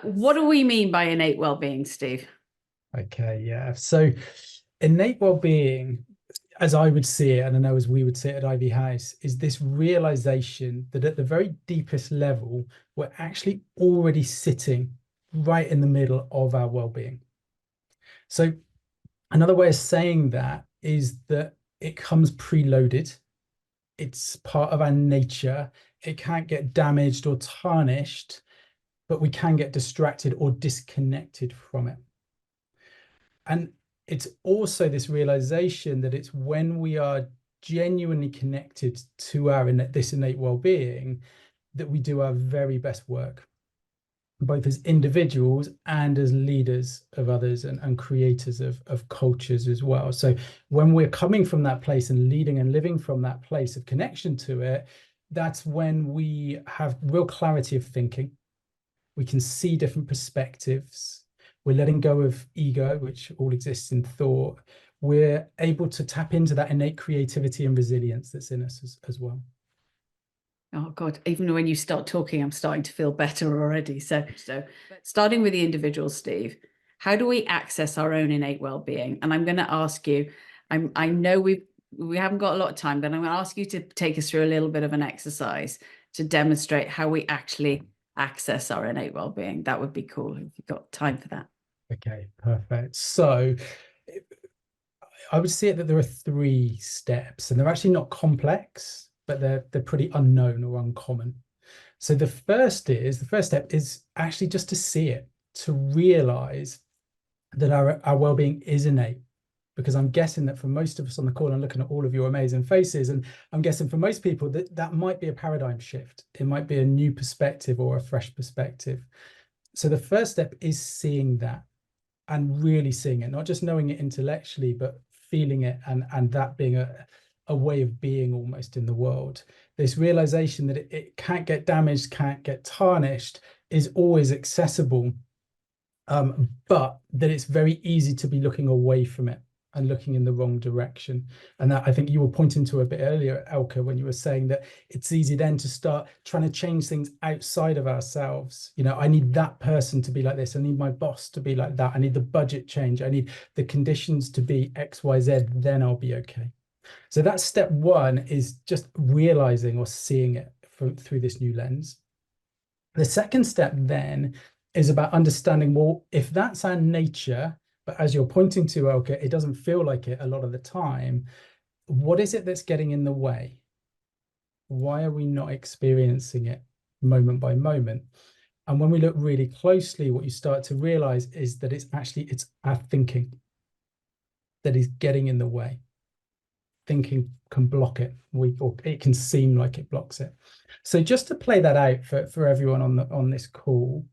What do we mean by innate well-being, Steve? Okay, yeah. So innate well-being, as I would see it, and I know as we would see it at Ivy House, is this realization that at the very deepest level, we're actually already sitting right in the middle of our well-being. So another way of saying that is that it comes preloaded. It's part of our nature. It can't get damaged or tarnished, but we can get distracted or disconnected from it. And it's also this realization that it's when we are genuinely connected to this innate well-being that we do our very best work, both as individuals and as leaders of others and creators of cultures as well. So when we're coming from that place and leading and living from that place of connection to it, that's when we have real clarity of thinking. We can see different perspectives. We're letting go of ego, which all exists in thought. We're able to tap into that innate creativity and resilience that's in us as well. Oh God, even when you start talking, I'm starting to feel better already. So starting with the individual, Steve, how do we access our own innate well-being? And I'm going to ask you, I know we haven't got a lot of time, but I'm going to ask you to take us through a little bit of an exercise to demonstrate how we actually access our innate well-being. That would be cool if you've got time for that. Okay, perfect. So I would say that there are 3 steps, and they're actually not complex, but they're pretty unknown or uncommon. So the first step is actually just to see it, to realize that our well-being is innate. Because I'm guessing that for most of us on the call, and looking at all of your amazing faces, and I'm guessing for most people that might be a paradigm shift. It might be a new perspective or a fresh perspective. So the first step is seeing that and really seeing it, not just knowing it intellectually, but feeling it and that being a way of being almost in the world. This realization that it can't get damaged, can't get tarnished, is always accessible, but that it's very easy to be looking away from it and looking in the wrong direction. And that, I think you were pointing to a bit earlier, Elke, when you were saying that it's easy then to start trying to change things outside of ourselves. You know, I need that person to be like this. I need my boss to be like that. I need the budget change. I need the conditions to be X, Y, Z, then I'll be okay. So that's step one, is just realizing or seeing it through this new lens. The second step then is about understanding, well, if that's our nature, but as you're pointing to, Elke, it doesn't feel like it a lot of the time, what is it that's getting in the way? Why are we not experiencing it moment by moment? And when we look really closely, what you start to realize is that it's our thinking that is getting in the way. Thinking can block it, or it can seem like it blocks it. So just to play that out for everyone on this call,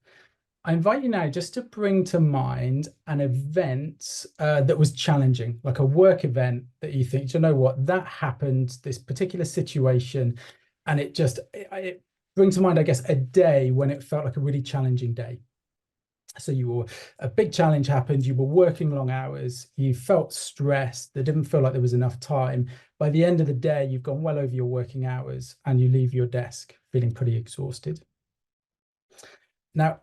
I invite you now just to bring to mind an event that was challenging, like a work event that you think, you know what, that happened, this particular situation, and it brings to mind, I guess, a day when it felt like a really challenging day. So a big challenge happened, you were working long hours, you felt stressed, there didn't feel like there was enough time. By the end of the day, you've gone well over your working hours and you leave your desk feeling pretty exhausted. Now,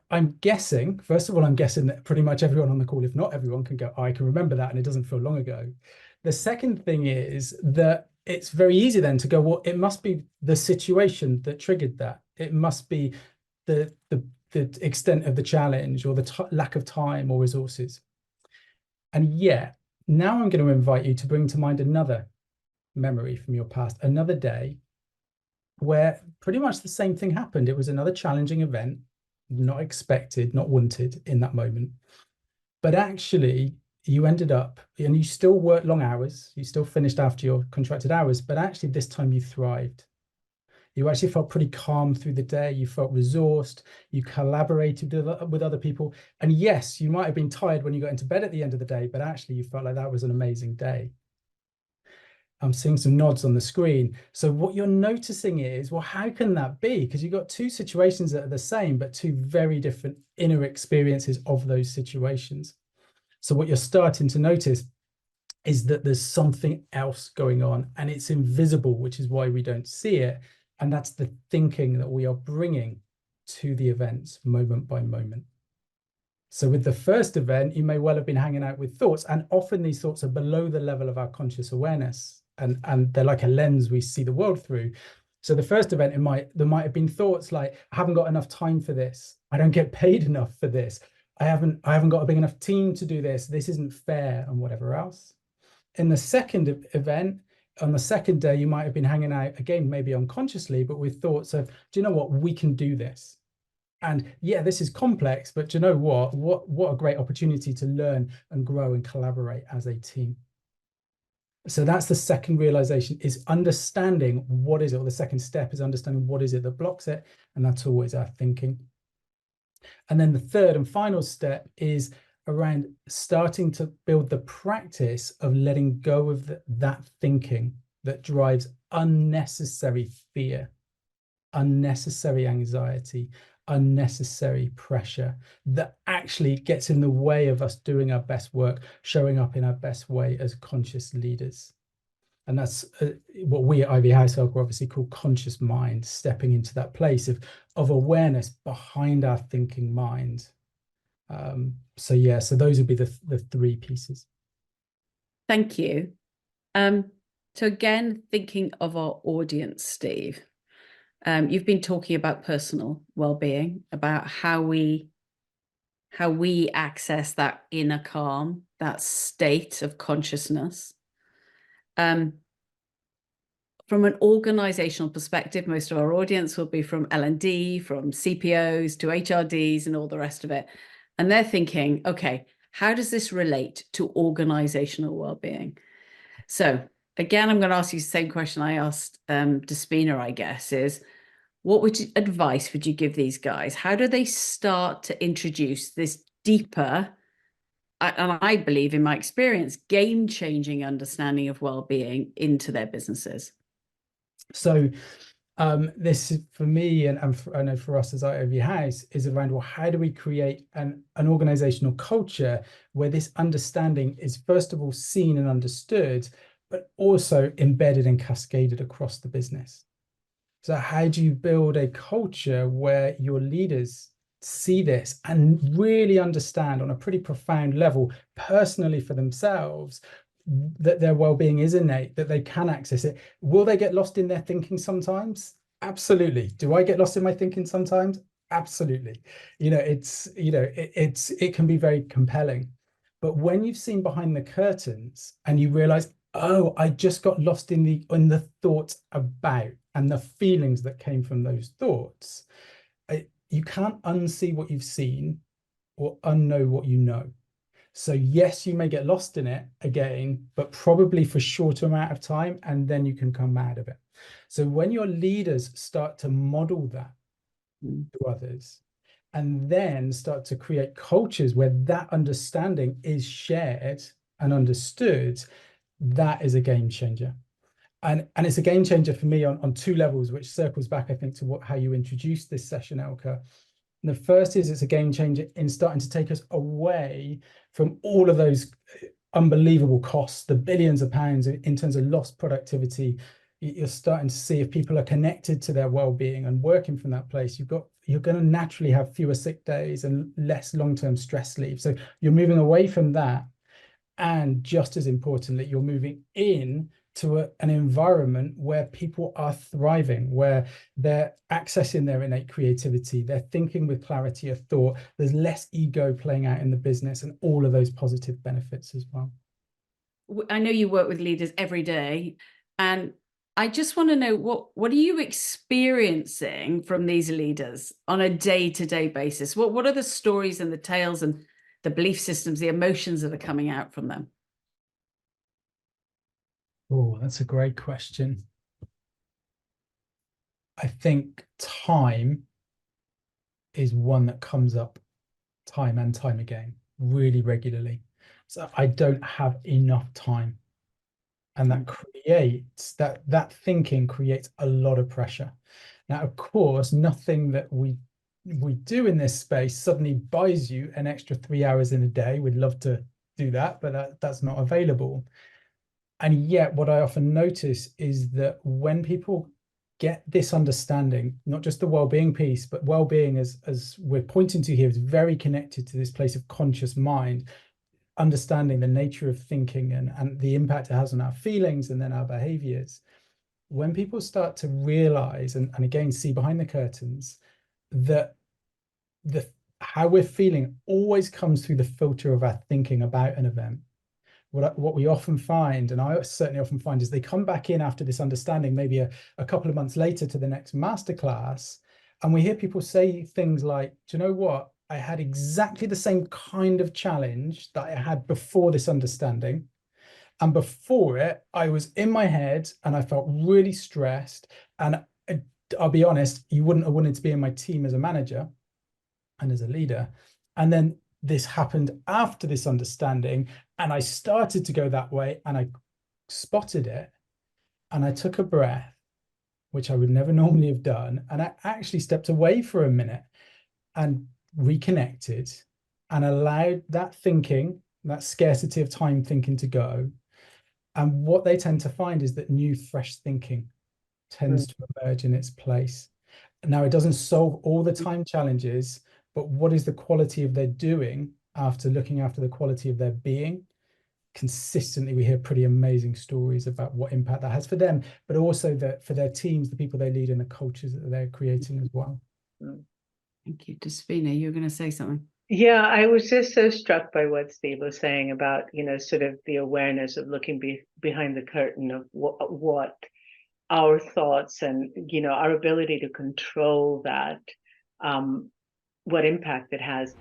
first of all, I'm guessing that pretty much everyone on the call, if not everyone, can go, oh, I can remember that and it doesn't feel long ago. The second thing is that it's very easy then to go, well, it must be the situation that triggered that. It must be the extent of the challenge or the lack of time or resources. And yet, now I'm going to invite you to bring to mind another memory from your past, another day where pretty much the same thing happened. It was another challenging event, not expected, not wanted in that moment. But actually, you ended up, and you still worked long hours, you still finished after your contracted hours, but actually this time you thrived. You actually felt pretty calm through the day. You felt resourced. You collaborated with other people. And yes, you might have been tired when you got into bed at the end of the day, but actually you felt like that was an amazing day. I'm seeing some nods on the screen. So what you're noticing is, well, how can that be? Because you've got 2 situations that are the same, but 2 very different inner experiences of those situations. So what you're starting to notice is that there's something else going on and it's invisible, which is why we don't see it. And that's the thinking that we are bringing to the events moment by moment. So with the first event, you may well have been hanging out with thoughts, and often these thoughts are below the level of our conscious awareness, and they're like a lens we see the world through. So the first event, there might have been thoughts like, I haven't got enough time for this. I don't get paid enough for this. I haven't got a big enough team to do this. This isn't fair, and whatever else. In the second event, on the second day, you might have been hanging out again, maybe unconsciously, but with thoughts of, do you know what? We can do this. And yeah, this is complex, but do you know what? What a great opportunity to learn and grow and collaborate as a team. So that's the second realization, is understanding what is it, or the second step is understanding what is it that blocks it. And that's always our thinking. And then the third and final step is around starting to build the practice of letting go of that thinking that drives unnecessary fear, unnecessary anxiety, unnecessary pressure, that actually gets in the way of us doing our best work, showing up in our best way as conscious leaders. And that's what we at Ivy House obviously call conscious mind, stepping into that place of awareness behind our thinking mind. So yeah, so those would be the three pieces. Thank you. So again, thinking of our audience, Steve, you've been talking about personal well-being, about how we access that inner calm, that state of consciousness. From an organizational perspective, most of our audience will be from L&D, from CPOs to HRDs and all the rest of it. And they're thinking, okay, how does this relate to organizational well-being? So again, I'm going to ask you the same question I asked Despina, I guess, is what advice would you give these guys? How do they start to introduce this deeper, and I believe in my experience, game-changing understanding of well-being into their businesses? So this is for me, and I know for us as Ivy House, is around, well, how do we create an organizational culture where this understanding is first of all seen and understood, but also embedded and cascaded across the business? So how do you build a culture where your leaders see this and really understand on a pretty profound level, personally for themselves, that their well-being is innate, that they can access it? Will they get lost in their thinking sometimes? Absolutely. Do I get lost in my thinking sometimes? Absolutely. It can be very compelling. But when you've seen behind the curtains and you realize, oh, I just got lost in the thoughts about and the feelings that came from those thoughts, you can't unsee what you've seen or unknow what you know. So yes, you may get lost in it again, but probably for a shorter amount of time, and then you can come out of it. So when your leaders start to model that to others, and then start to create cultures where that understanding is shared and understood, that is a game changer. And it's a game changer for me on two levels, which circles back, I think, to how you introduced this session, Elka. And the first is it's a game changer in starting to take us away from all of those unbelievable costs, the billions of pounds in terms of lost productivity. You're starting to see, if people are connected to their well-being and working from that place, you're going to naturally have fewer sick days and less long-term stress leave. So you're moving away from that. And just as importantly, you're moving in to an environment where people are thriving, where they're accessing their innate creativity, they're thinking with clarity of thought, there's less ego playing out in the business, and all of those positive benefits as well. I know you work with leaders every day, and I just want to know what are you experiencing from these leaders on a day-to-day basis? What are the stories and the tales and the belief systems, the emotions that are coming out from them? Oh, that's a great question. I think time is one that comes up time and time again, really regularly. So I don't have enough time. And that creates that thinking creates a lot of pressure. Now, of course, nothing that we do in this space suddenly buys you an extra 3 hours in a day. We'd love to do that, but that's not available. And yet, what I often notice is that when people get this understanding, not just the well-being piece, but well-being as we're pointing to here is very connected to this place of conscious mind, understanding the nature of thinking and the impact it has on our feelings and then our behaviors. When people start to realize and again see behind the curtains that the how we're feeling always comes through the filter of our thinking about an event. What we often find, and I certainly often find, is they come back in after this understanding, maybe a couple of months later to the next masterclass, and we hear people say things like, do you know what? I had exactly the same kind of challenge that I had before this understanding. And before it, I was in my head and I felt really stressed. And I'll be honest, you wouldn't have wanted to be in my team as a manager and as a leader. And then this happened after this understanding, and I started to go that way, and I spotted it, and I took a breath, which I would never normally have done, and I actually stepped away for a minute and reconnected and allowed that thinking, that scarcity of time thinking, to go. And what they tend to find is that new, fresh thinking tends to emerge in its place. Now, it doesn't solve all the time challenges, but what is the quality of their doing after looking after the quality of their being? Consistently, we hear pretty amazing stories about what impact that has for them, but also that for their teams, the people they lead, and the cultures that they're creating as well. Thank you. Despina, you were going to say something. Yeah, I was just so struck by what Steve was saying about, sort of the awareness of looking behind the curtain of what our thoughts and, our ability to control that, what impact it has.